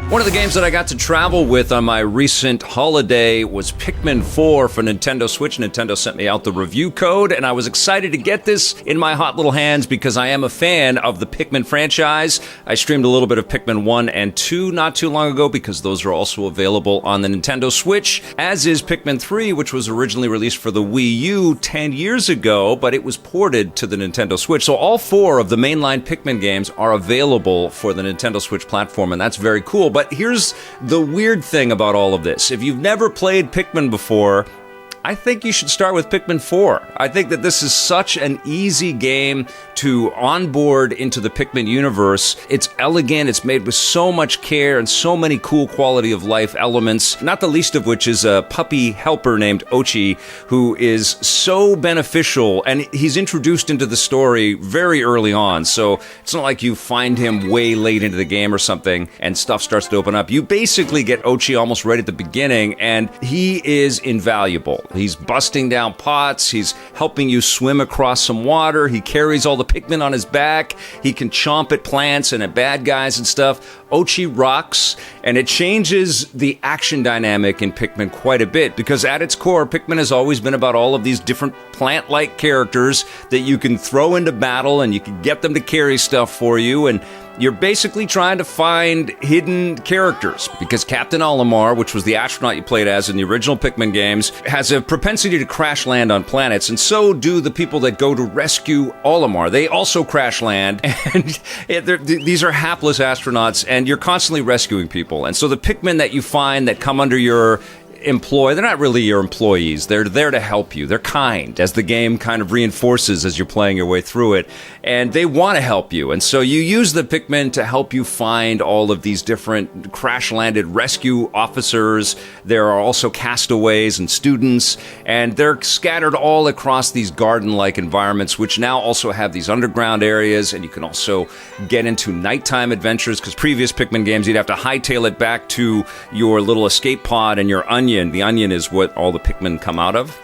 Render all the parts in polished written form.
One of the games that I got to travel with on my recent holiday was Pikmin 4 for Nintendo Switch. Nintendo sent me out the review code, and I was excited to get this in my hot little hands because I am a fan of the Pikmin franchise. I streamed a little bit of Pikmin 1 and 2 not too long ago because those are also available on the Nintendo Switch, as is Pikmin 3, which was originally released for the Wii U 10 years ago, but it was ported to the Nintendo Switch. So all four of the mainline Pikmin games are available for the Nintendo Switch platform, and that's very cool. But here's the weird thing about all of this. If you've never played Pikmin before, I think you should start with Pikmin 4. I think that this is such an easy game to onboard into the Pikmin universe. It's elegant, it's made with so much care and so many cool quality of life elements, not the least of which is a puppy helper named Ochi, who is so beneficial, and he's introduced into the story very early on, so it's not like you find him way late into the game or something and stuff starts to open up. You basically get Ochi almost right at the beginning, and he is invaluable. He's busting down pots, he's helping you swim across some water, he carries all the Pikmin on his back, he can chomp at plants and at bad guys and stuff. Ochi rocks, and it changes the action dynamic in Pikmin quite a bit, because at its core, Pikmin has always been about all of these different plant-like characters that you can throw into battle and you can get them to carry stuff for you, and you're basically trying to find hidden characters, because Captain Olimar, which was the astronaut you played as in the original Pikmin games, has a propensity to crash land on planets, and so do the people that go to rescue Olimar. They also crash land, and these are hapless astronauts, and you're constantly rescuing people. And so the Pikmin that you find that come under your employ, they're not really your employees, they're there to help you. They're kind, as the game kind of reinforces as you're playing your way through it, and they want to help you. And so you use the Pikmin to help you find all of these different crash-landed rescue officers. There are also castaways and students, and they're scattered all across these garden-like environments, which now also have these underground areas, and you can also get into nighttime adventures, because previous Pikmin games, you'd have to hightail it back to your little escape pod and your onion. The onion is what all the Pikmin come out of.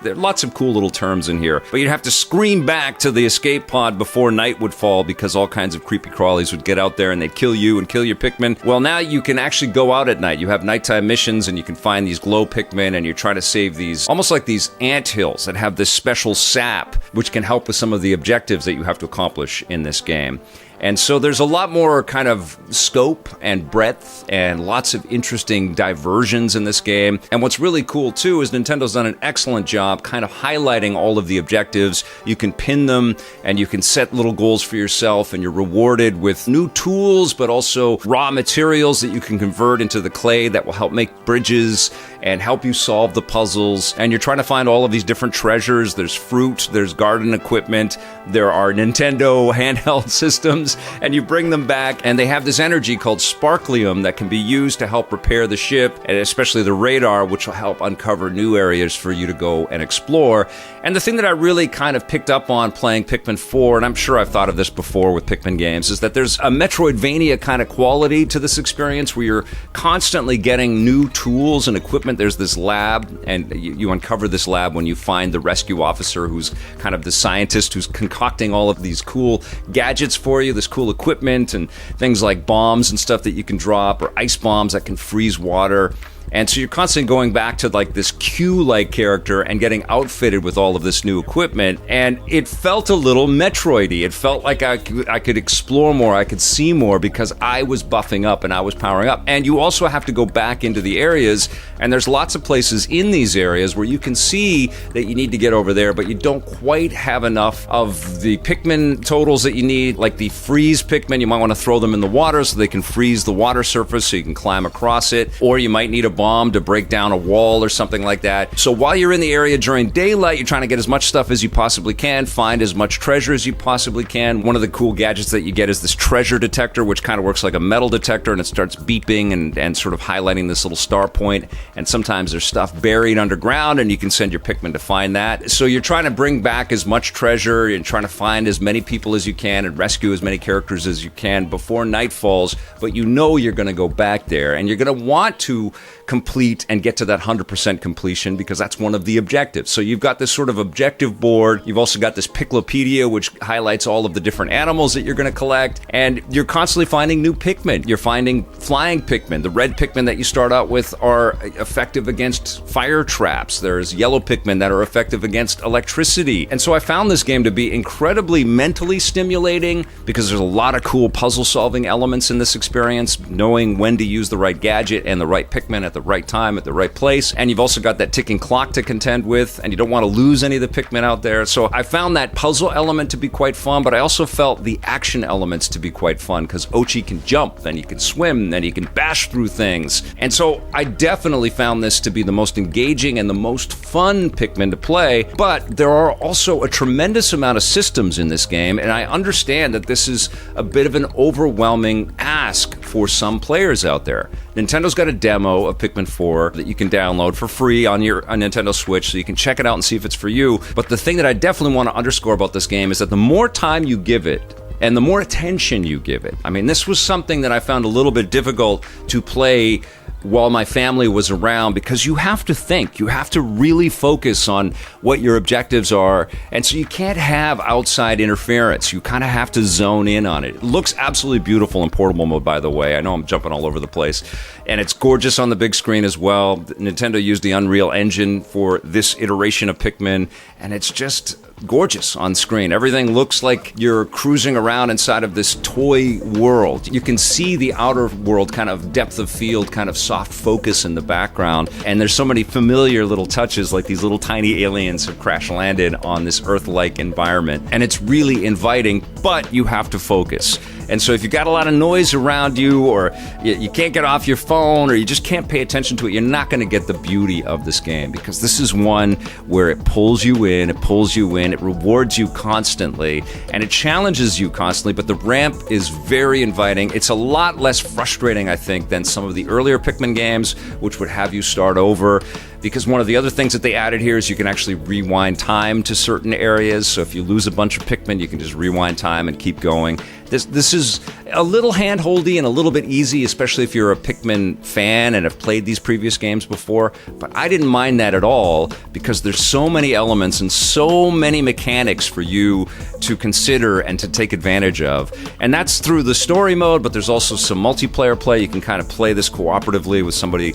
There are lots of cool little terms in here. But you'd have to scream back to the escape pod before night would fall, because all kinds of creepy crawlies would get out there and they'd kill you and kill your Pikmin. Well, now you can actually go out at night. You have nighttime missions and you can find these glow Pikmin, and you're trying to save these, almost like these ant hills that have this special sap, which can help with some of the objectives that you have to accomplish in this game. And so there's a lot more kind of scope and breadth and lots of interesting diversions in this game. And what's really cool, too, is Nintendo's done an excellent job kind of highlighting all of the objectives. You can pin them, and you can set little goals for yourself, and you're rewarded with new tools, but also raw materials that you can convert into the clay that will help make bridges and help you solve the puzzles. And you're trying to find all of these different treasures. There's fruit, there's garden equipment, there are Nintendo handheld systems, and you bring them back, and they have this energy called Sparklium that can be used to help repair the ship, and especially the radar, which will help uncover new areas for you to go and explore. And the thing that I really kind of picked up on playing Pikmin 4, and I'm sure I've thought of this before with Pikmin games, is that there's a Metroidvania kind of quality to this experience where you're constantly getting new tools and equipment. There's this lab, and you uncover this lab when you find the rescue officer, who's kind of the scientist who's concocting all of these cool gadgets for you, this cool equipment and things like bombs and stuff that you can drop, or ice bombs that can freeze water. And so you're constantly going back to like this Q-like character and getting outfitted with all of this new equipment. And it felt a little Metroid-y. It felt like I could explore more, I could see more, because I was buffing up and I was powering up. And you also have to go back into the areas, and there's lots of places in these areas where you can see that you need to get over there, but you don't quite have enough of the Pikmin totals that you need. Like the freeze Pikmin, you might want to throw them in the water so they can freeze the water surface so you can climb across it. Or you might need a bomb to break down a wall or something like that. So while you're in the area during daylight, you're trying to get as much stuff as you possibly can, find as much treasure as you possibly can. One of the cool gadgets that you get is this treasure detector, which kind of works like a metal detector, and it starts beeping and sort of highlighting this little star point. And sometimes there's stuff buried underground, and you can send your Pikmin to find that. So you're trying to bring back as much treasure and trying to find as many people as you can and rescue as many characters as you can before night falls, but you know you're going to go back there, and you're going to want to complete and get to that 100% completion, because that's one of the objectives. So you've got this sort of objective board. You've also got this Piklopedia, which highlights all of the different animals that you're going to collect. And you're constantly finding new Pikmin. You're finding flying Pikmin. The red Pikmin that you start out with are effective against fire traps. There's yellow Pikmin that are effective against electricity. And so I found this game to be incredibly mentally stimulating, because there's a lot of cool puzzle-solving elements in this experience, knowing when to use the right gadget and the right Pikmin at the right time, at the right place. And you've also got that ticking clock to contend with, and you don't want to lose any of the Pikmin out there. So I found that puzzle element to be quite fun, but I also felt the action elements to be quite fun, because Oatchi can jump, then he can swim, then he can bash through things. And so I definitely found this to be the most engaging and the most fun Pikmin to play. But there are also a tremendous amount of systems in this game, and I understand that this is a bit of an overwhelming ask for some players out there. Nintendo's got a demo of Pikmin 4 that you can download for free on your Nintendo Switch, so you can check it out and see if it's for you. But the thing that I definitely want to underscore about this game is that the more time you give it, and the more attention you give it. I mean, this was something that I found a little bit difficult to play while my family was around, because you have to think, you have to really focus on what your objectives are, and so you can't have outside interference. You kind of have to zone in on it. It looks absolutely beautiful in portable mode, by the way. I know I'm jumping all over the place, and it's gorgeous on the big screen as well. Nintendo used the Unreal Engine for this iteration of Pikmin, and it's just gorgeous on screen. Everything looks like you're cruising around inside of this toy world. You can see the outer world kind of depth of field, kind of soft focus in the background. And there's so many familiar little touches, like these little tiny aliens have crash landed on this Earth-like environment. And it's really inviting, but you have to focus. And so if you've got a lot of noise around you, or you can't get off your phone, or you just can't pay attention to it, you're not going to get the beauty of this game, because this is one where it pulls you in, it rewards you constantly, and it challenges you constantly, but the ramp is very inviting. It's a lot less frustrating, I think, than some of the earlier Pikmin games, which would have you start over. Because one of the other things that they added here is you can actually rewind time to certain areas. So if you lose a bunch of Pikmin, you can just rewind time and keep going. This is a little hand-holdy and a little bit easy, especially if you're a Pikmin fan and have played these previous games before. But I didn't mind that at all, because there's so many elements and so many mechanics for you to consider and to take advantage of. And that's through the story mode, but there's also some multiplayer play. You can kind of play this cooperatively with somebody,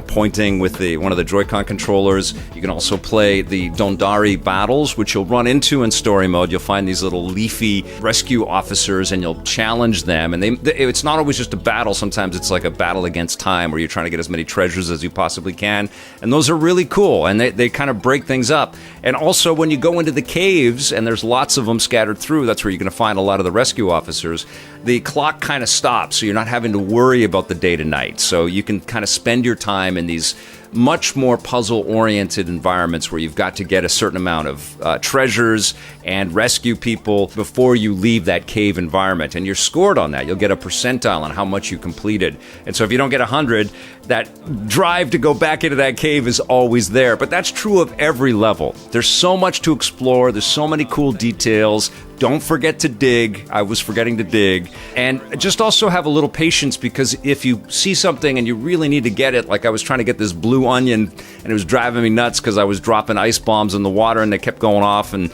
pointing with one of the Joy-Con controllers. You can also play the Dondari battles, which you'll run into in story mode. You'll find these little leafy rescue officers, and you'll challenge them. And it's not always just a battle. Sometimes it's like a battle against time, where you're trying to get as many treasures as you possibly can. And those are really cool, and they kind of break things up. And also, when you go into the caves, and there's lots of them scattered through, that's where you're going to find a lot of the rescue officers, the clock kind of stops, so you're not having to worry about the day to night. So you can kind of spend your time in these much more puzzle-oriented environments, where you've got to get a certain amount of treasures and rescue people before you leave that cave environment. And you're scored on that. You'll get a percentile on how much you completed. And so if you don't get 100, that drive to go back into that cave is always there. But that's true of every level. There's so much to explore. There's so many cool details. Don't forget to dig. I was forgetting to dig. And just also have a little patience, because if you see something and you really need to get it, like I was trying to get this blue onion, and it was driving me nuts because I was dropping ice bombs in the water and they kept going off, and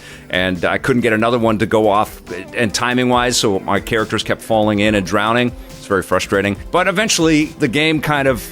I couldn't get another one to go off, and timing-wise, so my characters kept falling in and drowning. It's very frustrating. But eventually, the game kind of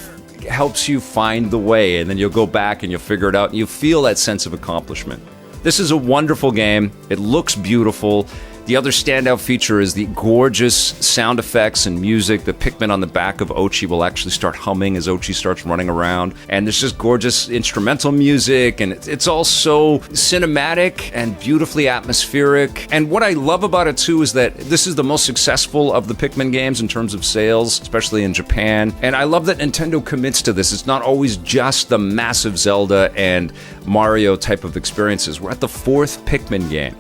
helps you find the way, and then you'll go back and you'll figure it out, and you feel that sense of accomplishment. This is a wonderful game. It looks beautiful. The other standout feature is the gorgeous sound effects and music. The Pikmin on the back of Oatchi will actually start humming as Oatchi starts running around. And there's just gorgeous instrumental music, and it's all so cinematic and beautifully atmospheric. And what I love about it, too, is that this is the most successful of the Pikmin games in terms of sales, especially in Japan. And I love that Nintendo commits to this. It's not always just the massive Zelda and Mario type of experiences. We're at the 4th Pikmin game.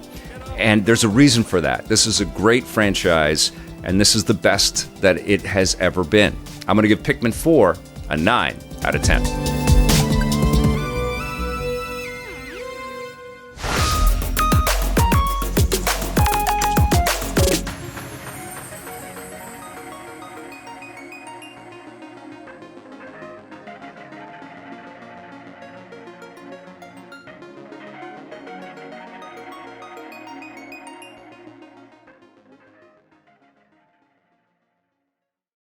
And there's a reason for that. This is a great franchise, and this is the best that it has ever been. I'm going to give Pikmin 4 a 9 out of 10.